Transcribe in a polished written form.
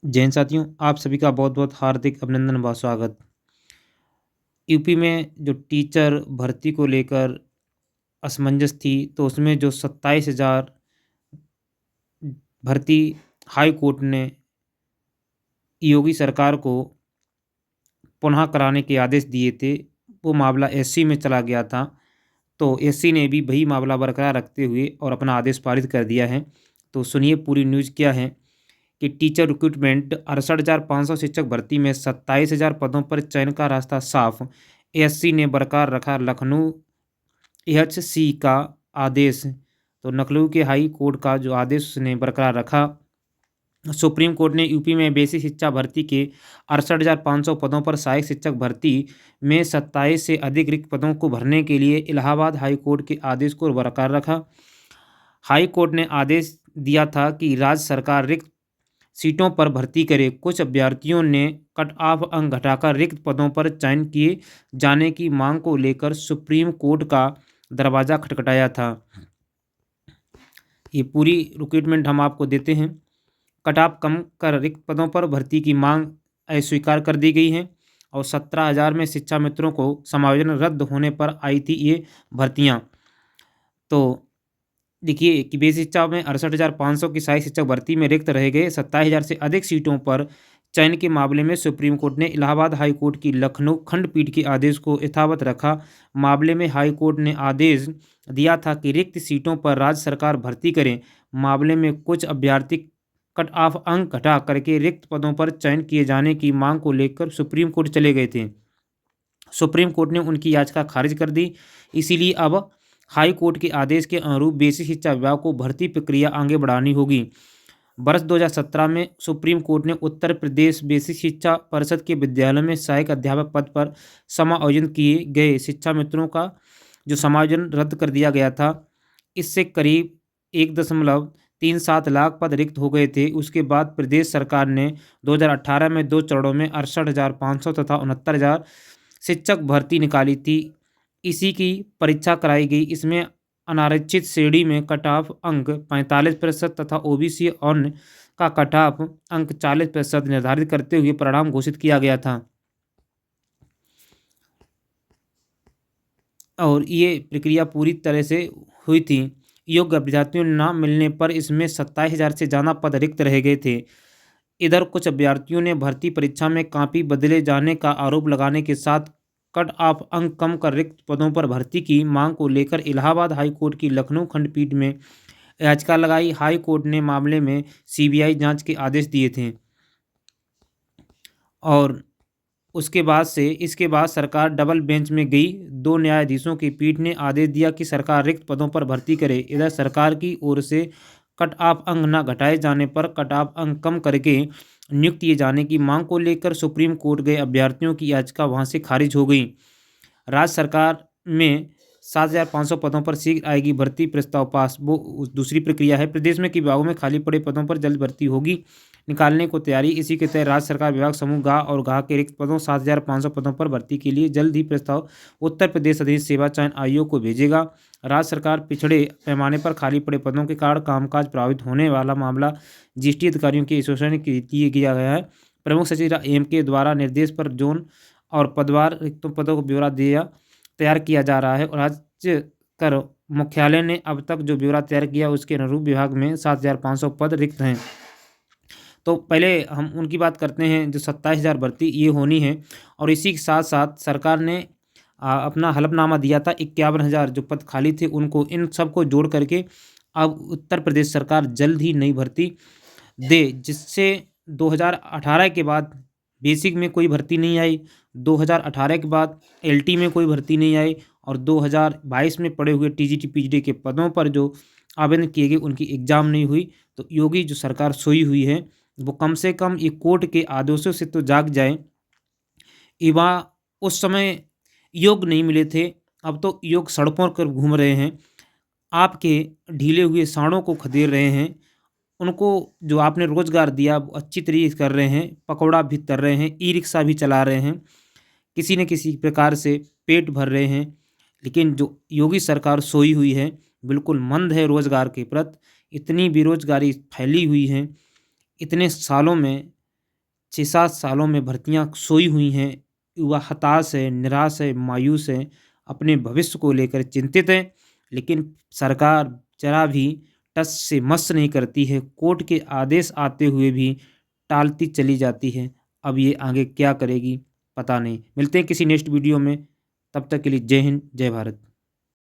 जैन साथियों, आप सभी का बहुत बहुत हार्दिक अभिनंदन व स्वागत। यूपी में जो टीचर भर्ती को लेकर असमंजस थी, तो उसमें जो 27,000 भर्ती हाई कोर्ट ने योगी सरकार को पुनः कराने के आदेश दिए थे, वो मामला एससी में चला गया था। तो एससी ने भी वही मामला बरकरार रखते हुए और अपना आदेश पारित कर दिया है। तो सुनिए पूरी न्यूज़ क्या है कि टीचर रिक्रूटमेंट 68,500 शिक्षक भर्ती में 27,000 पदों पर चयन का रास्ता साफ। एससी ने बरकरार रखा लखनऊ एएचसी का आदेश। तो लखनऊ के हाई कोर्ट का जो आदेश उसने बरकरार रखा। सुप्रीम कोर्ट ने यूपी में बेसिक शिक्षा भर्ती के 68,500 पदों पर सहायक शिक्षक भर्ती में 27 से अधिक रिक्त पदों को भरने के लिए इलाहाबाद हाई कोर्ट के आदेश को बरकरार रखा। हाई कोर्ट ने आदेश दिया था कि राज्य सरकार रिक्त सीटों पर भर्ती करे। कुछ अभ्यर्थियों ने कट ऑफ अंक घटाकर रिक्त पदों पर चयन किए जाने की मांग को लेकर सुप्रीम कोर्ट का दरवाज़ा खटखटाया था। ये पूरी रिक्रूटमेंट हम आपको देते हैं। कट ऑफ कम कर रिक्त पदों पर भर्ती की मांग अस्वीकार कर दी गई है और 17,000 में शिक्षा मित्रों को समायोजन रद्द होने पर आई थी ये भर्तियाँ। तो देखिए कि बेसिक शिक्षा में 68,500 की सहायक शिक्षक भर्ती में रिक्त रह गए 27,000 से अधिक सीटों पर चयन के मामले में सुप्रीम कोर्ट ने इलाहाबाद हाई कोर्ट की लखनऊ खंडपीठ के आदेश को यथावत रखा। मामले में हाई कोर्ट ने आदेश दिया था कि रिक्त सीटों पर राज्य सरकार भर्ती करे। मामले में कुछ अभ्यर्थी कट ऑफ अंक घटा करके रिक्त पदों पर चयन किए जाने की मांग को लेकर सुप्रीम कोर्ट चले गए थे। सुप्रीम कोर्ट ने उनकी याचिका खारिज कर दी। इसीलिए अब हाई कोर्ट के आदेश के अनुरूप बेसिक शिक्षा विभाग को भर्ती प्रक्रिया आगे बढ़ानी होगी। वर्ष 2017 में सुप्रीम कोर्ट ने उत्तर प्रदेश बेसिक शिक्षा परिषद के विद्यालयों में सहायक अध्यापक पद पर समायोजन किए गए शिक्षा मित्रों का जो समायोजन रद्द कर दिया गया था। इससे करीब 1.37 लाख पद रिक्त हो गए थे। उसके बाद प्रदेश सरकार ने 2018 में 2 चरणों में 68,500 तथा 69,000 शिक्षक भर्ती निकाली थी। इसी की परीक्षा कराई गई। इसमें अनारक्षित श्रेणी में कट ऑफ अंक 45% तथा ओबीसी और का कट ऑफ अंक 40% निर्धारित करते हुए परिणाम घोषित किया गया था और ये प्रक्रिया पूरी तरह से हुई थी। योग्य अभ्यर्थियों न मिलने पर इसमें 27,000 से ज़्यादा पद रिक्त रह गए थे। इधर कुछ अभ्यर्थियों ने भर्ती परीक्षा में कॉपी बदले जाने का आरोप लगाने के साथ कट ऑफ अंक कम कर रिक्त पदों पर भर्ती की मांग को लेकर इलाहाबाद हाई कोर्ट की लखनऊ खंडपीठ में याचिका लगाई। हाई कोर्ट ने मामले में सीबीआई जांच के आदेश दिए थे और इसके बाद सरकार डबल बेंच में गई। 2 न्यायाधीशों की पीठ ने आदेश दिया कि सरकार रिक्त पदों पर भर्ती करे। इधर सरकार की ओर से कट ऑफ अंक न घटाए जाने पर कट ऑफ अंक कम करके नियुक्त किए जाने की मांग को लेकर सुप्रीम कोर्ट गए अभ्यर्थियों की याचिका वहां से खारिज हो गई। राज्य सरकार में 7,500 पदों पर शीघ्र आएगी भर्ती प्रस्ताव पास। वो दूसरी प्रक्रिया है। प्रदेश में के विभागों में खाली पड़े पदों पर जल्द भर्ती होगी निकालने को तैयारी। इसी के तहत राज्य सरकार विभाग समूह गा और गा के रिक्त पदों 7,500 पदों पर भर्ती के लिए जल्द ही प्रस्ताव उत्तर प्रदेश अधिक सेवा चयन आयोग को भेजेगा। राज्य सरकार पिछड़े पैमाने पर खाली पड़े पदों के कारण कामकाज प्रभावित होने वाला मामला जीएसटी अधिकारियों के एसोसिएशन के लिए किया गया है। प्रमुख सचिव एम के द्वारा निर्देश पर जोन और पदवार रिक्तों पदों को ब्यौरा तैयार किया जा रहा है और राज्य कर मुख्यालय ने अब तक जो ब्यौरा तैयार किया उसके अनुरूप विभाग में 7,500 पद रिक्त हैं। तो पहले हम उनकी बात करते हैं जो 27,000 भर्ती ये होनी है और इसी के साथ साथ सरकार ने अपना हलफनामा दिया था 51,000 जो पद खाली थे उनको, इन सबको जोड़ करके अब उत्तर प्रदेश सरकार जल्द ही नई भर्ती दे, जिससे 2018 के बाद बेसिक में कोई भर्ती नहीं आई, 2018 के बाद एलटी में कोई भर्ती नहीं आई और 2022 में पड़े हुए टीजीटी पीजीटी के पदों पर जो आवेदन किए गए उनकी एग्ज़ाम नहीं हुई। तो योगी जो सरकार सोई हुई है वो कम से कम ये कोर्ट के आदेशों से तो जाग जाए। युवा उस समय योग नहीं मिले थे, अब तो योग सड़कों पर घूम रहे हैं, आपके ढीले हुए साड़ों को खदेड़ रहे हैं। उनको जो आपने रोज़गार दिया वो अच्छी तरीके से कर रहे हैं, पकौड़ा भी तल रहे हैं, ई रिक्शा भी चला रहे हैं, किसी न किसी प्रकार से पेट भर रहे हैं। लेकिन जो योगी सरकार सोई हुई है, बिल्कुल मंद है रोज़गार के प्रति। इतनी बेरोज़गारी फैली हुई है, इतने सालों में 6-7 सालों में भर्तियां सोई हुई हैं। युवा हताश है, निराश है, मायूस है, अपने भविष्य को लेकर चिंतित है, लेकिन सरकार जरा भी टस से मस नहीं करती है। कोर्ट के आदेश आते हुए भी टालती चली जाती है। अब ये आगे क्या करेगी पता नहीं। मिलते हैं किसी नेक्स्ट वीडियो में, तब तक के लिए जय हिंद, जय भारत।